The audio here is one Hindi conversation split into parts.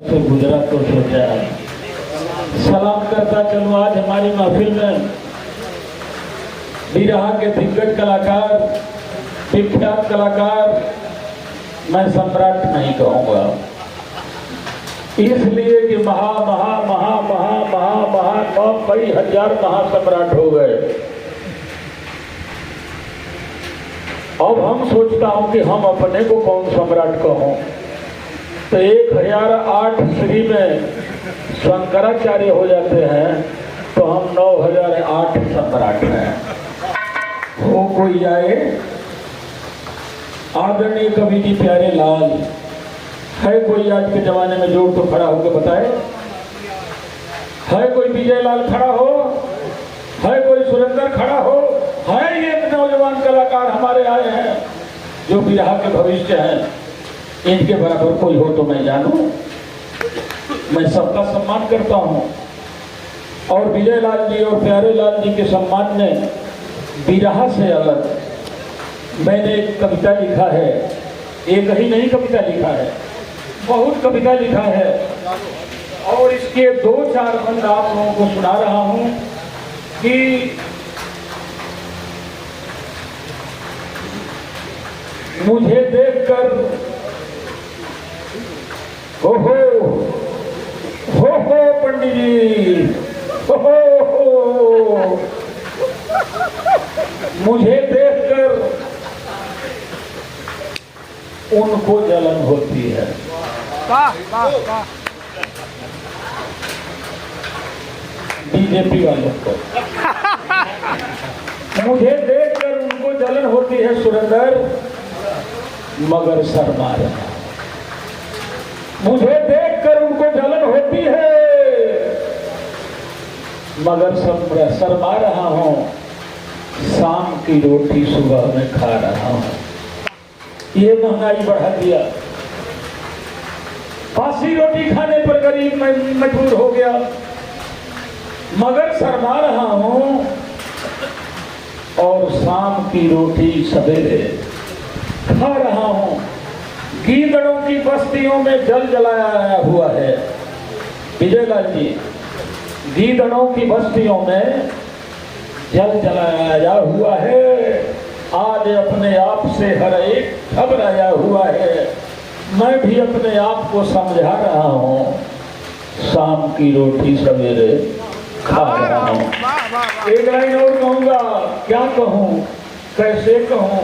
तो गुजरा तो सोचा सलाम करता चलो। आज हमारी महफिल में बिरहा के दिग्गज कलाकार, विख्यात कलाकार, मैं सम्राट नहीं कहूँगा, इसलिए कि महा महा महा महा महा महा कई हजार महासम्राट हो गए। अब हम सोचता हूँ कि हम अपने को कौन सम्राट कहूँ, तो 1008 श्री में शंकराचार्य हो जाते हैं तो हम 9008 सम्राट हैं। हो कोई जाए। आदरणीय कवि जी प्यारे लाल है कोई आज के जमाने में जोर तो खड़ा होकर बताए? है कोई विजय लाल खड़ा हो? है कोई सुरेंद्र खड़ा हो? है ये नौजवान कलाकार हमारे आए हैं जो बिरहा के भविष्य हैं, इनके बराबर कोई हो तो मैं जानूं। मैं सबका सम्मान करता हूं और विजय लाल जी और प्यारे लाल जी के सम्मान में बिरहा से अलग मैंने एक कविता लिखा है। एक ही नहीं कविता लिखा है, बहुत कविता लिखा है और इसके 2-4 बंद आप लोगों को सुना रहा हूं कि मुझे देखकर हो पंडित जी, हो मुझे देखकर उनको जलन होती है। बीजेपी वालों को मुझे देखकर उनको जलन होती है सुरेंद्र, मगर शर्मा रहा। मुझे देखकर उनको जलन होती है मगर शर्मा रहा हूं। शाम की रोटी सुबह में खा रहा हूं। ये महंगाई बढ़ा दिया। बासी रोटी खाने पर गरीब मजबूर हो गया, मगर शर्मा रहा हूं। और शाम की रोटी सवेरे खा रहा हूं। गीदड़ों की बस्तियों में जल जलाया हुआ है विजय लाल जी। गीदड़ों की बस्तियों में जल जलाया हुआ है। आज अपने आप से हर एक घबराया हुआ है। मैं भी अपने आप को समझा रहा हूँ। शाम की रोटी सवेरे खा रहा हूँ। एक लाइन और कहूँगा, क्या कहूँ, कैसे कहूँ,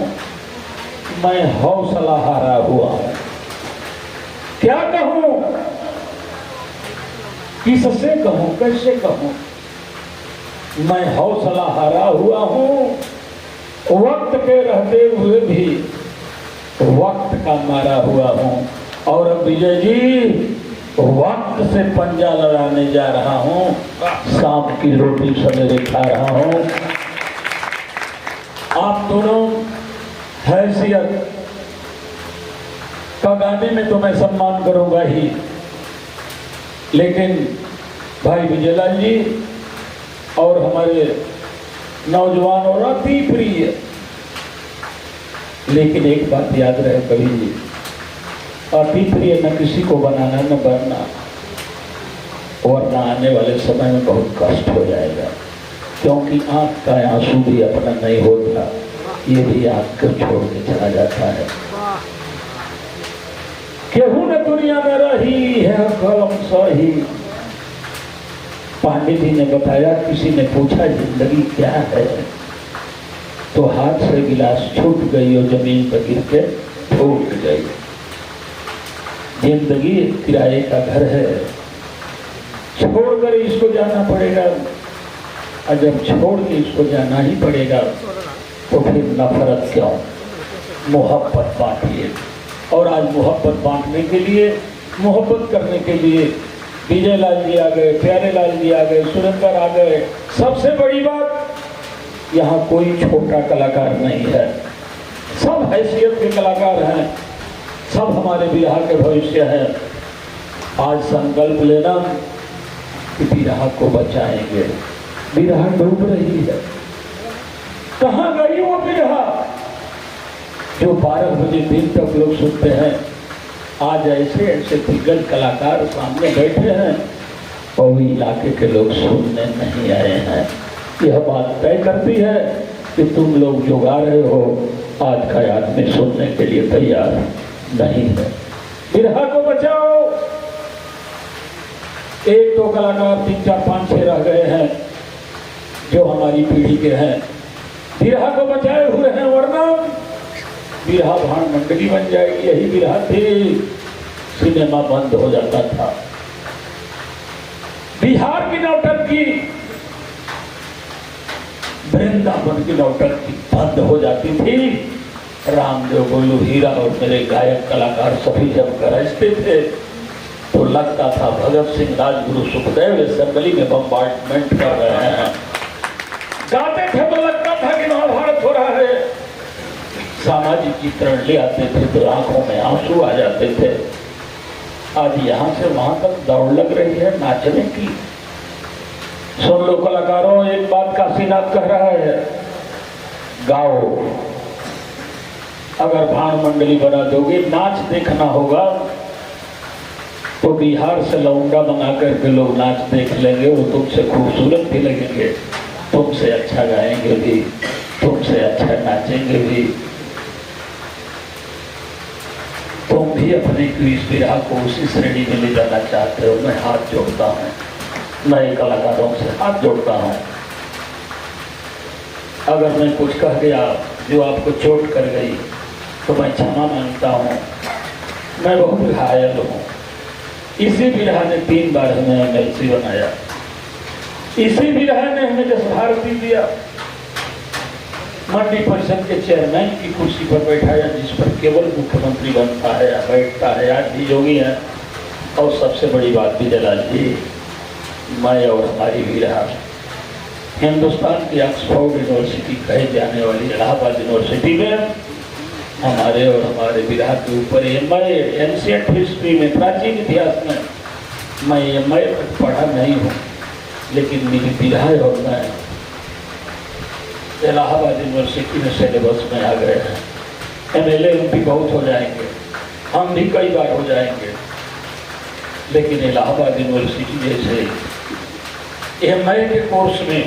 मैं हौसला हारा हुआ हूं। क्या कहूं, किससे कहूं, कैसे कहूं, मैं हौसला हारा हुआ हूं। वक्त के रहते हुए भी वक्त का मारा हुआ हूं। और अब विजय जी वक्त से पंजा लड़ाने जा रहा हूं। शाम की रोटी सवेरे खा रहा हूं। आप दोनों हैसियत का गाने में तो मैं सम्मान करूंगा ही, लेकिन भाई विजय लाल जी और हमारे नौजवान और अति प्रिय, लेकिन एक बात याद रहे कभी जी, अति प्रिय न किसी को बनाना न बनना, वरना आने वाले समय में बहुत कष्ट हो जाएगा। क्योंकि आंख का आंसू भी अपना नहीं होता, ये भी आंख को छोड़ के चला जाता है। केहू न दुनिया में रही है कलम सही। पांडे जी ने बताया, किसी ने पूछा जिंदगी क्या है, तो हाथ से गिलास छूट गई और जमीन पर गिर के फूट गई। जिंदगी किराए का घर है, छोड़कर इसको जाना पड़ेगा। और जब छोड़ के इसको जाना ही पड़ेगा तो फिर नफरत क्यों, मोहब्बत बांटिए। और आज मोहब्बत बांटने के लिए, मोहब्बत करने के लिए विजय लाल जी आ गए, प्यारे लाल जी आ गए, सुरेंद्र आ गए। सबसे बड़ी बात, यहाँ कोई छोटा कलाकार नहीं है, सब हैसियत के कलाकार हैं, सब हमारे बिरहा के भविष्य हैं। आज संकल्प लेना कि बिरहा को बचाएंगे। बिरहा डूब रही है। कहाँ गई वो बिरहा जो 12 बजे दिन तक लोग सुनते हैं? आज ऐसे ऐसे दिग्गज कलाकार सामने बैठे हैं और इलाके के लोग सुनने नहीं आए हैं। यह बात तय करती है कि तुम लोग जो गा रहे हो आज का आदमी सुनने के लिए तैयार नहीं है। बिरहा को बचाओ। एक दो कलाकार 3 4 5 6 रह गए हैं जो हमारी पीढ़ी के हैं, बिरहा को बचाए हुए हैं, वरना बिरहा भाण मंडली बन जाएगी। यही बिरहा थी, सिनेमा बंद हो जाता था। बिहार की नौटंकी, वृंदावन की नौटंकी बंद हो जाती थी। रामदेव, गोलू, हीरा और मेरे गायक कलाकार सभी जब गरजते थे तो लगता था भगत सिंह, राजगुरु, सुखदेव असेंबली में बम्बार्डमेंट कर रहे हैं। गाते थे तो लगता था कि महाभारत हो रहा है। सामाजिक चित्रण ले आते थे तो आंखों में आंसू आ जाते थे। आज यहां से वहां तक दौड़ लग रही है नाचने की। सुन लो कलाकारों, एक बात काशीनाथ कह रहा है, गाओ। अगर भाण मंडली बना दोगे, नाच देखना होगा तो बिहार से लौंडा मंगा करके लोग नाच देख लेंगे। वो तुमसे खूबसूरत भी लगेंगे, तुमसे अच्छा गाएंगे भी, तुमसे अच्छा नाचेंगे भी। तुम भी अपने क्विज बिरहा को उसी श्रेणी में ले जाना चाहते हो। मैं हाथ जोड़ता हूँ, नए कलाकारों से हाथ जोड़ता हूँ। अगर मैं कुछ कह गया जो आपको चोट कर गई तो मैं क्षमा मांगता हूँ। मैं बहुत घायल हूँ। इसी बिरहा ने 3 बार हमें MLC बनाया। इसी बिरहा ने हमें जस भारती दिया, मंडी परिषद के चेयरमैन की कुर्सी पर बैठाया, जिस पर केवल मुख्यमंत्री बनता है या बैठता है। आज भी योगी है। और सबसे बड़ी बात विजयलाल जी, मैं और हमारी बिरहा हिंदुस्तान की ऑक्सफोर्ड यूनिवर्सिटी कहे जाने वाली इलाहाबाद यूनिवर्सिटी में हमारे और हमारे बिरहा के ऊपर MA एंशिएंट हिस्ट्री में, प्राचीन इतिहास में मैं MA तक पढ़ा नहीं हूँ, लेकिन मेरी बिरहा और मैं इलाहाबाद यूनिवर्सिटी में सिलेबस में आ गए हैं। MLA भी बहुत हो जाएंगे, हम भी कई बार हो जाएंगे, लेकिन इलाहाबाद यूनिवर्सिटी जैसे MA के कोर्स में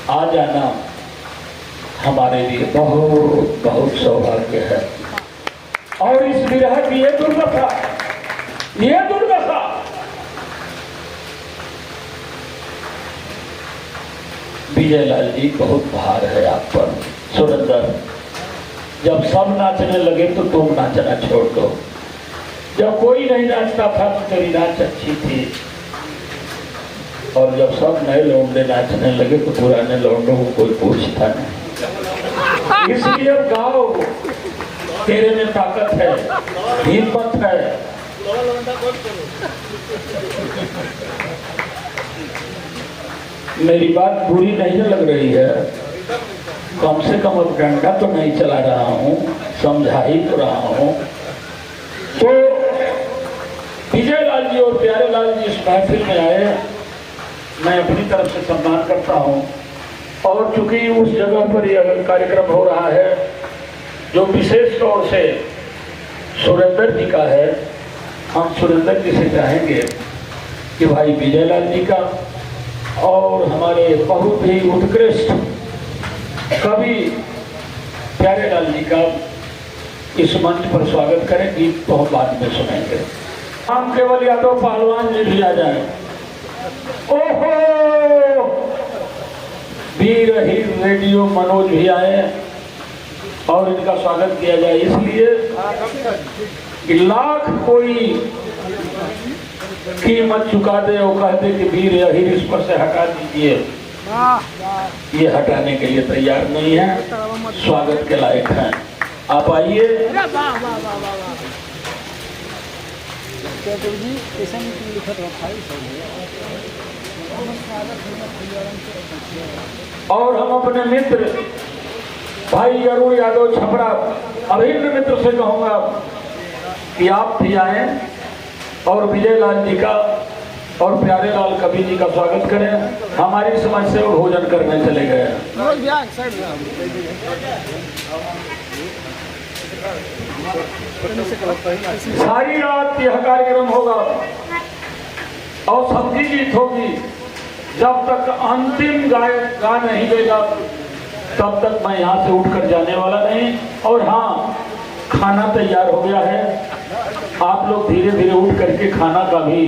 आ जाना हमारे लिए बहुत बहुत सौभाग्य है। और इस बिरहा की ये दुर्दशा, विजयलाल जी बहुत भार है आप पर। सुरेंद्र, जब सब नाचने लगे तो तुम नाचना छोड़ दो। जब कोई नहीं नाचता था तो तेरी नाच अच्छी थी, और जब सब नए लौंडे नाचने लगे तो पुराने लौंडों को कोई पूछता नहीं। इसलिए अब गाओ, तेरे में ताकत है, हिम्मत है। मेरी बात बुरी नहीं लग रही है, कम से कम अब डंडा तो नहीं चला रहा हूँ, समझा ही तो रहा हूँ। तो विजयलाल जी और प्यारेलाल जी इस महफिल में आए, मैं अपनी तरफ से सम्मान करता हूँ। और चूंकि उस जगह पर यह कार्यक्रम हो रहा है जो विशेष तौर से सुरेंद्र जी का है, हम सुरेंद्र जी से चाहेंगे कि भाई विजयलाल जी का और हमारे बहुत ही उत्कृष्ट कवि प्यारेलाल जी का इस मंच पर स्वागत करें। गीत तो हम बाद में सुनेंगे। हम केवल यादव पहलवान जी भी आ जाए। ओहो, वीर हीर रेडियो मनोज भी आए और इनका स्वागत किया जाए, इसलिए कि लाख कोई कीमत चुका दे और कह दे कि वीर या हीर इस पर से हटा दीजिए, ये हटाने के लिए तैयार नहीं है, स्वागत के लायक हैं। आप आइए। और हम अपने मित्र भाई अरुण यादव छपरा अभिन्न मित्र से कहूँगा कि आप भी आए और विजयलाल जी का और प्यारेलाल कवि जी का स्वागत करें। हमारी समझ से वो भोजन करने चले गए। सारी रात यह कार्यक्रम होगा और सबकी जीत होगी। जब तक अंतिम गायक गा नहीं देगा तब तक मैं यहाँ से उठकर जाने वाला नहीं। और हाँ, खाना तैयार हो गया है, आप लोग धीरे धीरे उठ करके खाना का भी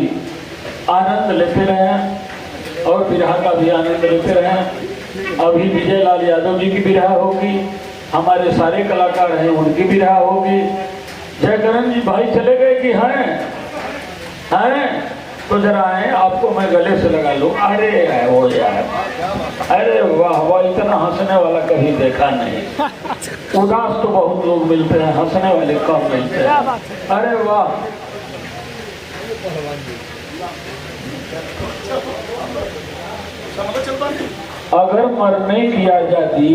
आनंद लेते रहें और बिरहा का भी आनंद लेते रहें। अभी विजय लाल यादव जी की बिरहा होगी, हमारे सारे कलाकार हैं उनकी बिरहा होगी। जयकरण जी भाई चले गए कि हैं तो जरा आए, आपको मैं गले से लगा लूं। अरे वो यार, अरे वाह वाह, इतना हंसने वाला कभी देखा नहीं। उदास तो बहुत लोग मिलते हैं, हंसने वाले कम मिलते हैं। अरे वाह, अगर मरने की आजादी,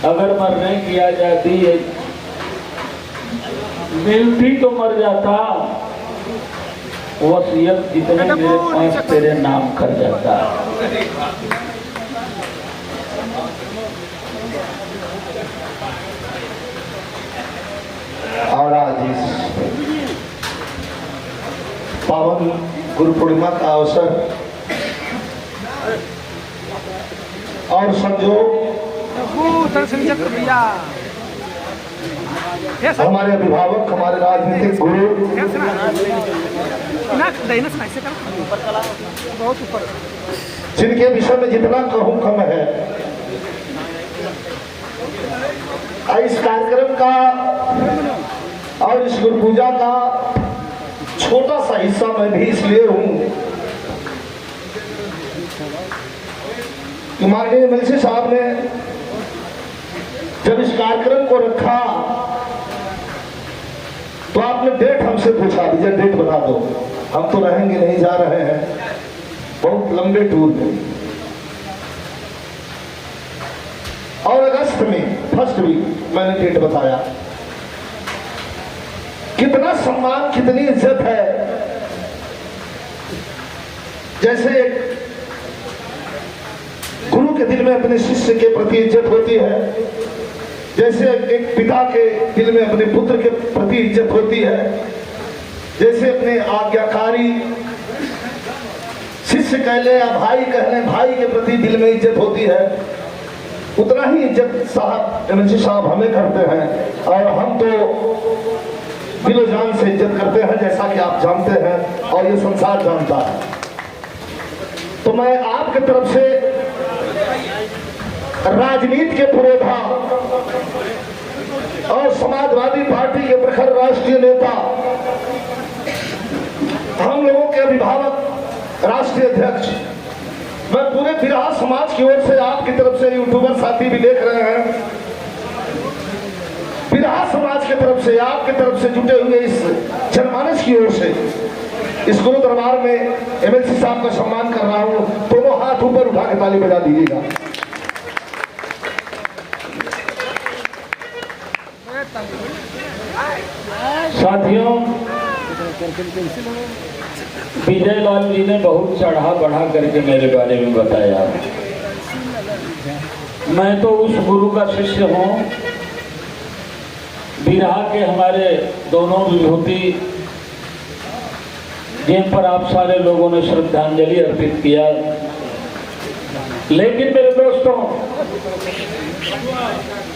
अगर मरने की आजादी मिलती तो मर जाता, वसीयत जितने मेरे पास तेरे नाम कर जाता। और आज इस पावन गुरु पूर्णिमा का अवसर और संजोग हमारे अभिभावक, हमारे राजनीतिक गुरु, जिनके विषय में जितना कहूँ कम है, इस कार्यक्रम का और इस गुरु पूजा का छोटा सा हिस्सा मैं भी इसलिए हूँ कि माननीय एमएलसी साहब ने जब इस कार्यक्रम को रखा तो आपने डेट हमसे पूछा, दीजिए डेट बता दो। हम तो रहेंगे नहीं, जा रहे हैं बहुत लंबे टूर में। और अगस्त में फर्स्ट वीक मैंने डेट बताया। कितना सम्मान, कितनी इज्जत है। जैसे गुरु के दिल में अपने शिष्य के प्रति इज्जत होती है, जैसे एक पिता के दिल में अपने पुत्र के प्रति इज्जत होती है, जैसे अपने आज्ञाकारी शिष्य कह ले या भाई कह ले, भाई के प्रति दिल में इज्जत होती है, उतना ही इज्जत साहब एमएलसी साहब हमें करते हैं। और हम तो दिलो जान से इज्जत करते हैं, जैसा कि आप जानते हैं और ये संसार जानता है। तो मैं आपके तरफ से राजनीति के पुरोधा और समाजवादी पार्टी के प्रखर राष्ट्रीय नेता, हम लोगों के अभिभावक, राष्ट्रीय अध्यक्ष, मैं पूरे बिरहा समाज की ओर से, आपकी तरफ से यूट्यूबर साथी भी देख रहे हैं, बिरहा समाज की तरफ से, आपकी तरफ से जुटे हुए इस जनमानस की ओर से इस गुरु दरबार में एमएलसी साहब का सम्मान कर रहा हूं। दोनों हाथ ऊपर उठा के ताली बजा दीजिएगा। साथियों, विजय लाल जी ने बहुत चढ़ा बढ़ा करके मेरे बारे में बताया। मैं तो उस गुरु का शिष्य हूँ। बिरहा के हमारे दोनों विभूति, जिन पर आप सारे लोगों ने श्रद्धांजलि अर्पित किया, लेकिन मेरे दोस्तों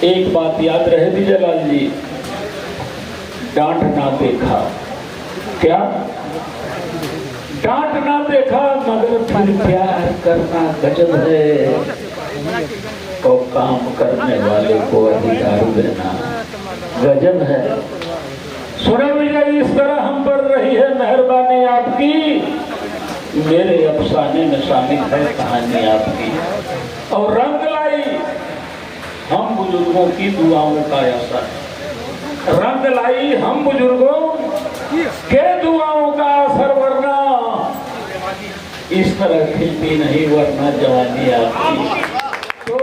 एक बात याद रहे विजय लाल जी, डांट ना देखा, क्या डांट ना देखा मगर फिर प्यार करना गजब है, और काम करने वाले को अधिकार देना गजब है। सुनो विजय, इस तरह हम पर रही है मेहरबानी आपकी, मेरे अफसाने में शामिल है कहानी आपकी, और रंग लाई हम बुजुर्गों की दुआओं का असर, रंग लाई हम बुजुर्गों के दुआओं का असर, वरना इस तरह खिलती नहीं, वरना जवानी आपकी। तो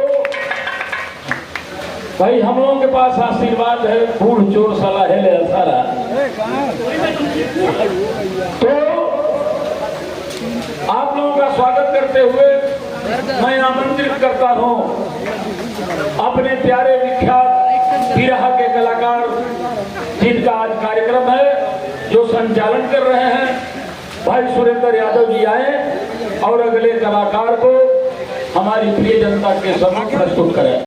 भाई हम लोगों के पास आशीर्वाद है, बूढ़ चोर सलाह ले सारा। तो आप लोगों का स्वागत करते हुए मैं आमंत्रित करता हूं अपने प्यारे विख्यात बिरहा के कलाकार जिनका आज कार्यक्रम है, जो संचालन कर रहे हैं, भाई सुरेंद्र यादव जी आए और अगले कलाकार को हमारी प्रिय जनता के समक्ष प्रस्तुत करें।